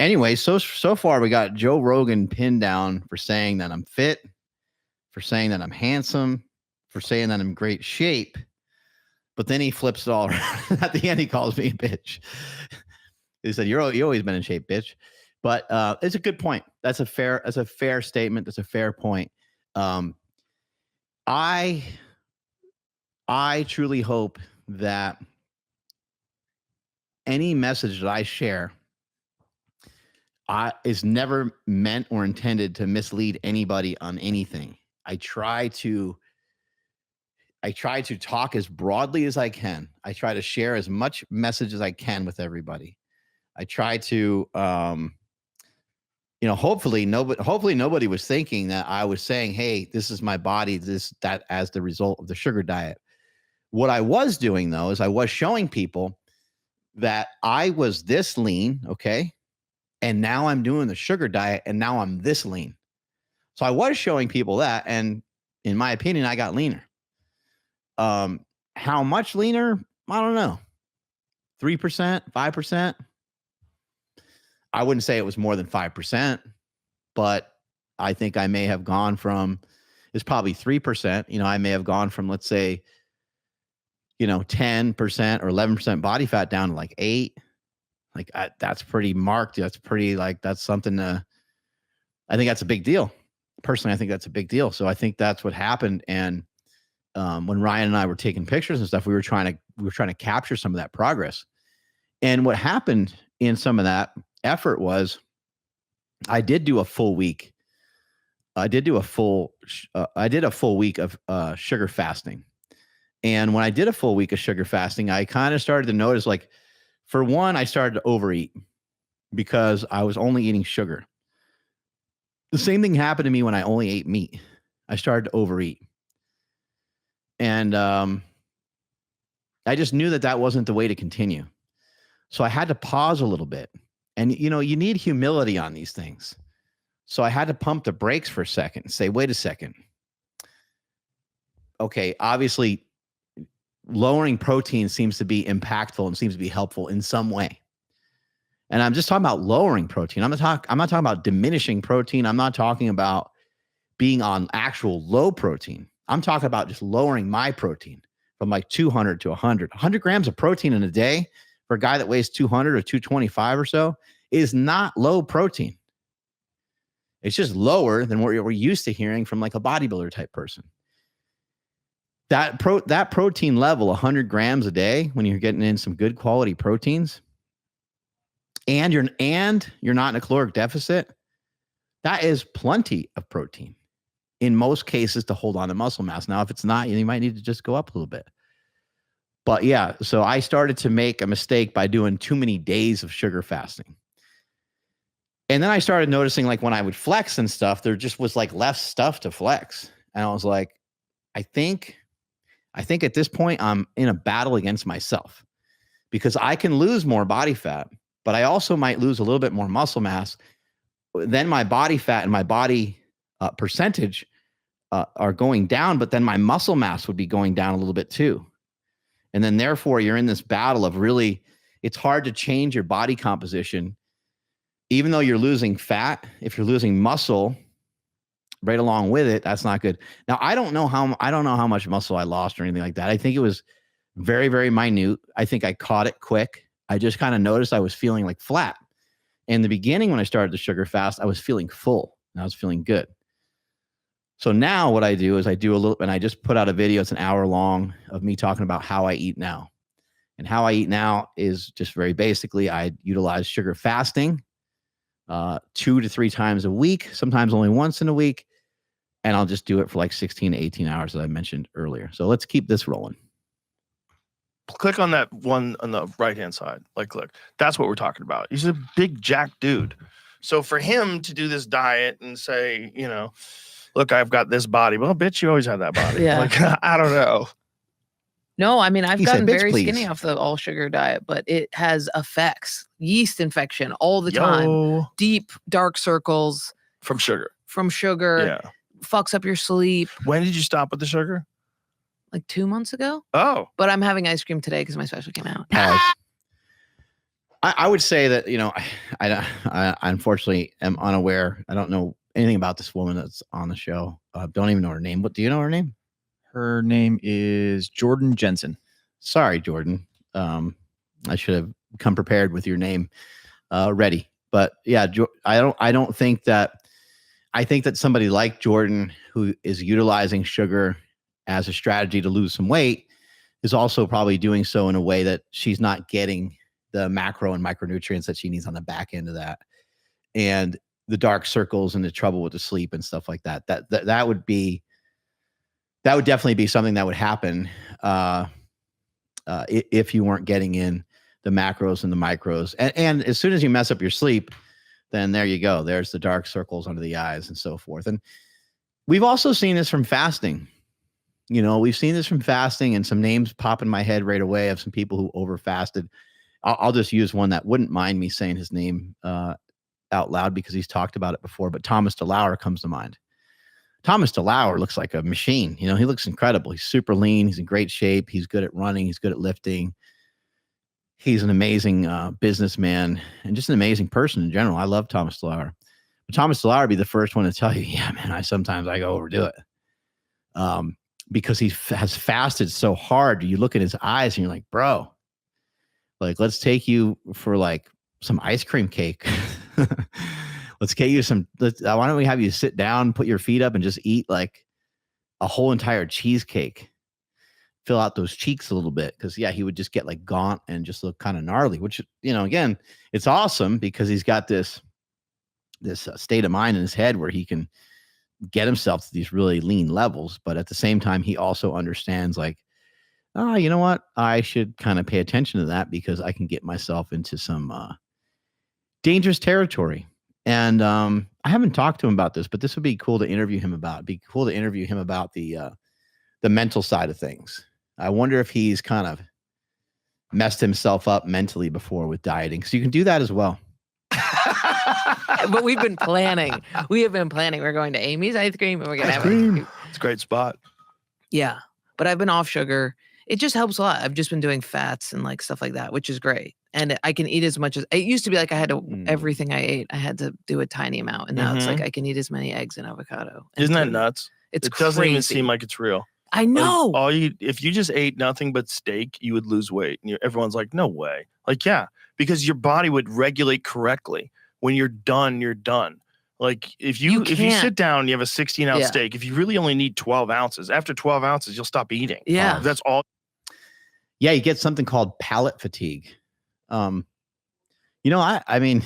Anyway, so far we got Joe Rogan pinned down for saying that I'm fit, for saying that I'm handsome, for saying that I'm in great shape. But then he flips it all around. At the end, he calls me a bitch. He said, "You always been in shape, bitch." But it's a good point. That's a fair statement. That's a fair point. I truly hope that any message that I share is never meant or intended to mislead anybody on anything. I try to talk as broadly as I can. I try to share as much message as I can with everybody. I try to, hopefully nobody was thinking that I was saying, hey, this is my body, that as the result of the sugar diet. What I was doing, though, is I was showing people that I was this lean, okay? And now I'm doing the sugar diet, and now I'm this lean. So I was showing people that, and in my opinion, I got leaner. How much leaner? I don't know. 3%, 5%. I wouldn't say it was more than 5%, but I think I may have gone from, it's probably 3%. I may have gone from, let's say, 10% or 11% body fat down to like 8. That's pretty marked. That's pretty, that's something I think that's a big deal. Personally, I think that's a big deal. So I think that's what happened. And when Ryan and I were taking pictures and stuff, we were trying to capture some of that progress. And what happened in some of that effort was I did a full week of sugar fasting. And when I did a full week of sugar fasting, I kind of started to notice, for one, I started to overeat because I was only eating sugar. The same thing happened to me when I only ate meat. I started to overeat. And I just knew that wasn't the way to continue. So I had to pause a little bit. And, you need humility on these things. So I had to pump the brakes for a second and say, wait a second. Okay, obviously, lowering protein seems to be impactful and seems to be helpful in some way. And I'm just talking about lowering protein. I'm not talking about diminishing protein. I'm not talking about being on actual low protein. I'm talking about just lowering my protein from 200 to 100. 100 grams of protein in a day for a guy that weighs 200 or 225 or so is not low protein. It's just lower than what we're used to hearing from a bodybuilder type person. That protein level, 100 grams a day, when you're getting in some good quality proteins, and you're not in a caloric deficit, that is plenty of protein in most cases to hold on to muscle mass. Now, if it's not, you might need to just go up a little bit. But yeah, so I started to make a mistake by doing too many days of sugar fasting. And then I started noticing, when I would flex and stuff, there just was less stuff to flex. And I was like, I think at this point I'm in a battle against myself, because I can lose more body fat, but I also might lose a little bit more muscle mass. Then my body fat and my body percentage are going down, but then my muscle mass would be going down a little bit too. And then therefore you're in this battle of really, it's hard to change your body composition. Even though you're losing fat, if you're losing muscle right along with it, that's not good. Now, I don't know how much muscle I lost or anything like that. I think it was very, very minute. I think I caught it quick. I just kind of noticed I was feeling flat. In the beginning, when I started the sugar fast, I was feeling full and I was feeling good. So now what I do is I do a little, and I just put out a video. It's an hour long of me talking about how I eat now. And how I eat now is just very basically, I utilize sugar fasting 2 to 3 times a week, sometimes only once in a week. And I'll just do it for 16 to 18 hours, as I mentioned earlier. So let's keep this rolling. Click on that one on the right-hand side. Look, that's what we're talking about. He's a big jack dude. So for him to do this diet and say, look, I've got this body. Well, bitch, you always had that body. Yeah. I don't know. No, I mean, I've gotten very please. skinny off the all sugar diet, but it has effects. Yeast infection all the time. Deep, dark circles. From sugar. Yeah. Fucks up your sleep. When did you stop with the sugar? 2 months ago. Oh. But I'm having ice cream today because my special came out. I would say that, I unfortunately am unaware. I don't know anything about this woman that's on the show. Don't even know her name. What do you know her name? Her name is Jordan Jensen. Sorry, Jordan. I should have come prepared with your name ready. But yeah, I don't think that. I think that somebody like Jordan, who is utilizing sugar as a strategy to lose some weight, is also probably doing so in a way that she's not getting the macro and micronutrients that she needs on the back end of that, and the dark circles and the trouble with the sleep and stuff like that. That would definitely be something that would happen if you weren't getting in the macros and the micros. And as soon as you mess up your sleep, then there you go. There's the dark circles under the eyes and so forth. And we've also seen this from fasting. We've seen this from fasting, and some names pop in my head right away of some people who over fasted. I'll just use one that wouldn't mind me saying his name out loud because he's talked about it before, but Thomas DeLauer comes to mind. Thomas DeLauer looks like a machine. He looks incredible. He's super lean. He's in great shape. He's good at running. He's good at lifting. He's an amazing businessman and just an amazing person in general. I love Thomas DeLauer. But Thomas DeLauer would be the first one to tell you, yeah, man, sometimes I go overdo it. Because he has fasted so hard. You look at his eyes and you're like, bro, like, let's take you for like some ice cream cake. Let's get you why don't we have you sit down, put your feet up and just eat like a whole entire cheesecake, fill out those cheeks a little bit. Cause yeah, he would just get like gaunt and just look kind of gnarly, which, again, it's awesome because he's got this state of mind in his head where he can get himself to these really lean levels. But at the same time, he also understands like, you know what? I should kind of pay attention to that because I can get myself into some dangerous territory. And I haven't talked to him about this, but this would be cool to interview him about. It'd be cool to interview him about the mental side of things. I wonder if he's kind of messed himself up mentally before with dieting. So you can do that as well. But we've been planning. We have been planning. We're going to Amy's Ice Cream and we're going to have ice cream. It's a great spot. Yeah. But I've been off sugar. It just helps a lot. I've just been doing fats and like stuff like that, which is great. And I can eat as much as it used to be. Like I had to everything I ate, I had to do a tiny amount. And now it's like I can eat as many eggs and avocado. Isn't that nuts? It doesn't even seem like it's real. I know. Like if you just ate nothing but steak, you would lose weight. And everyone's like, no way. Like, yeah, because your body would regulate correctly. When you're done, you're done. Like if you sit down and you have a 16-ounce steak, if you really only need 12 ounces, after 12 ounces, you'll stop eating. Yeah. That's all. Yeah. You get something called palate fatigue. I mean,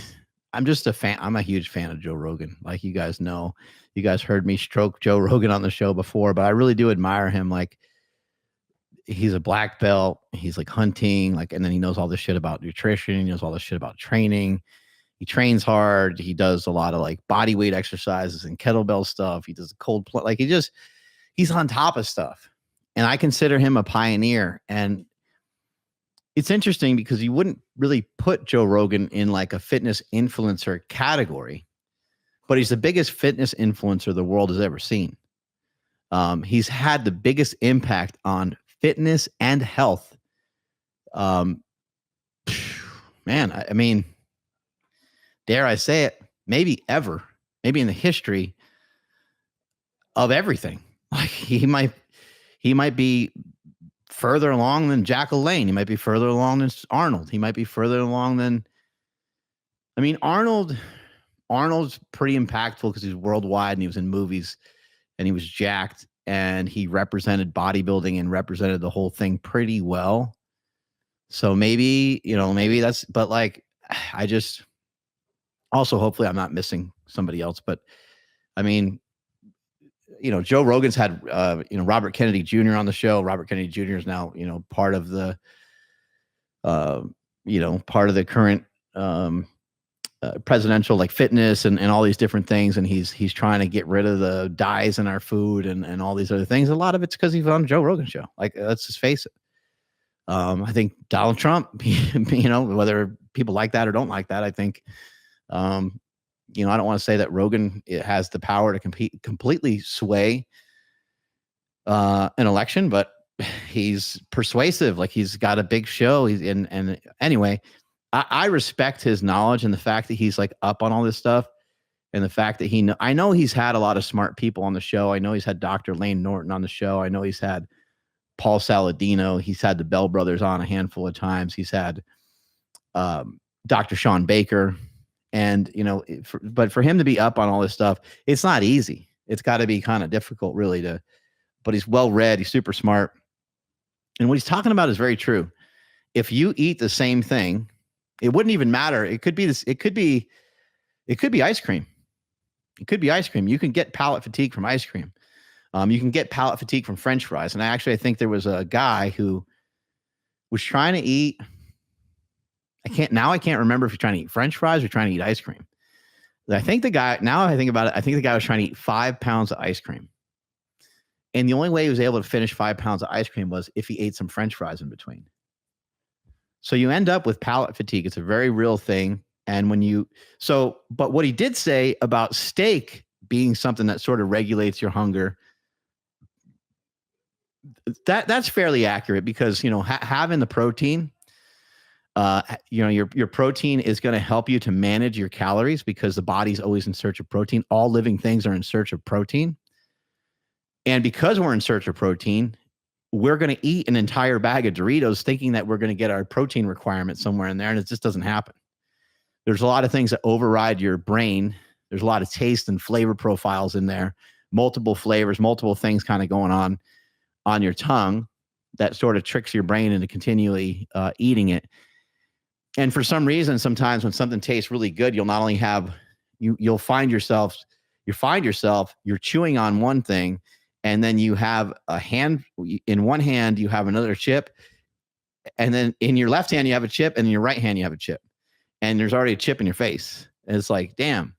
I'm just a fan. I'm a huge fan of Joe Rogan. Like you guys know, you guys heard me stroke Joe Rogan on the show before, but I really do admire him. Like he's a black belt. He's like hunting, and then he knows all this shit about nutrition. He knows all this shit about training. He trains hard. He does a lot of like body weight exercises and kettlebell stuff. He does cold plunge. Like he's on top of stuff. And I consider him a pioneer. And it's interesting because you wouldn't really put Joe Rogan in like a fitness influencer category, but he's the biggest fitness influencer the world has ever seen. He's had the biggest impact on fitness and health. Man, I mean, dare I say it, maybe in the history of everything. Like he might be further along than Jack LaLanne. He might be further along than Arnold. He might be further along than, Arnold's pretty impactful because he's worldwide and he was in movies and he was jacked and he represented bodybuilding and represented the whole thing pretty well. So maybe that's, but like, I just, also, hopefully I'm not missing somebody else, but Joe Rogan's had, Robert Kennedy Jr. on the show. Robert Kennedy Jr. is now, part of the current presidential like fitness and all these different things. And he's trying to get rid of the dyes in our food and all these other things. A lot of it's because he's on Joe Rogan show. Like, let's just face it. I think Donald Trump, whether people like that or don't like that, I think, I don't want to say that Rogan has the power to completely sway an election, but he's persuasive. Like he's got a big show. And anyway, I respect his knowledge and the fact that he's like up on all this stuff, and the fact that I know he's had a lot of smart people on the show. I know he's had Dr. Lane Norton on the show. I know he's had Paul Saladino. He's had the Bell brothers on a handful of times. He's had Dr. Sean Baker. And, but for him to be up on all this stuff, it's not easy. It's got to be kind of difficult, really, but he's well read. He's super smart. And what he's talking about is very true. If you eat the same thing, it wouldn't even matter. It could be ice cream. It could be ice cream. You can get palate fatigue from ice cream. You can get palate fatigue from French fries. And I think there was a guy who was trying to eat. I can't remember if he's trying to eat French fries or trying to eat ice cream. I think the guy was trying to eat 5 pounds of ice cream. And the only way he was able to finish 5 pounds of ice cream was if he ate some French fries in between. So you end up with palate fatigue. It's a very real thing. And but what he did say about steak being something that sort of regulates your hunger, that's fairly accurate because, having the protein, your protein is going to help you to manage your calories because the body's always in search of protein. All living things are in search of protein. And because we're in search of protein, we're going to eat an entire bag of Doritos thinking that we're going to get our protein requirement somewhere in there. And it just doesn't happen. There's a lot of things that override your brain. There's a lot of taste and flavor profiles in there, multiple flavors, multiple things kind of going on your tongue that sort of tricks your brain into continually eating it. And for some reason, sometimes when something tastes really good, you'll not only have, you'll find yourself, you're chewing on one thing, and then you have in one hand, you have another chip, and then in your left hand, you have a chip, and in your right hand, you have a chip. And there's already a chip in your face. And it's like, damn,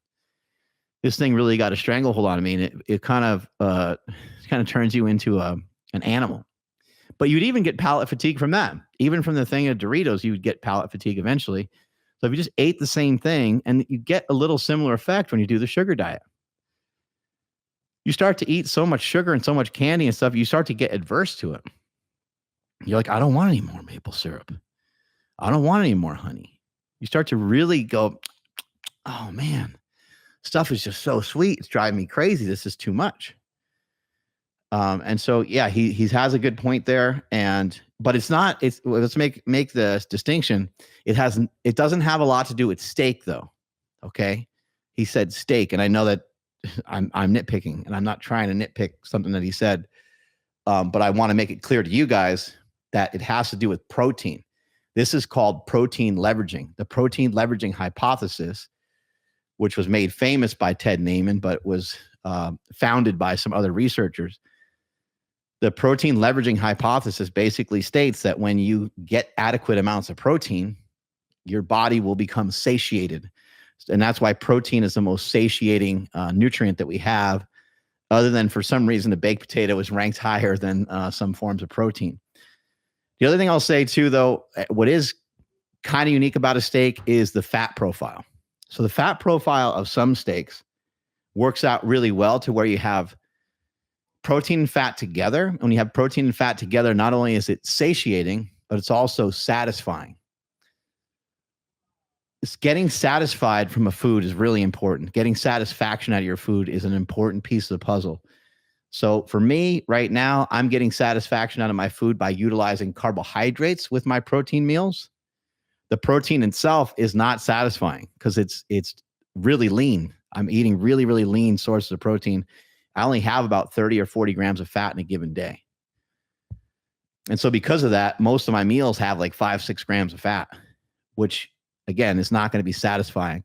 this thing really got a stranglehold on me. And it kind of turns you into an animal. But you'd even get palate fatigue from that. Even from the thing of Doritos, you would get palate fatigue eventually. So if you just ate the same thing, and you get a little similar effect when you do the sugar diet. You start to eat so much sugar and so much candy and stuff, you start to get adverse to it. You're like, I don't want any more maple syrup. I don't want any more honey. You start to really go, oh man, stuff is just so sweet. It's driving me crazy. This is too much. And so, yeah, he has a good point there. But let's make the distinction. It doesn't have a lot to do with steak though. Okay. He said steak. And I know that I'm nitpicking, and I'm not trying to nitpick something that he said. But I want to make it clear to you guys that it has to do with protein. This is called protein leveraging. The protein leveraging hypothesis, which was made famous by Ted Naiman, but was founded by some other researchers. The protein leveraging hypothesis basically states that when you get adequate amounts of protein, your body will become satiated. And that's why protein is the most satiating nutrient that we have, other than for some reason the baked potato is ranked higher than some forms of protein. The other thing I'll say too, though, what is kind of unique about a steak is the fat profile. So the fat profile of some steaks works out really well to where you have protein and fat together. When you have protein and fat together, not only is it satiating, but it's also satisfying. It's getting satisfied from a food is really important. Getting satisfaction out of your food is an important piece of the puzzle. So for me right now, I'm getting satisfaction out of my food by utilizing carbohydrates with my protein meals. The protein itself is not satisfying because it's really lean. I'm eating really, really lean sources of protein. I only have about 30 or 40 grams of fat in a given day. And so because of that, most of my meals have like 5-6 grams of fat, which again, is not going to be satisfying,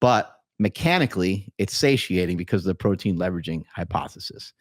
but mechanically it's satiating because of the protein leveraging hypothesis.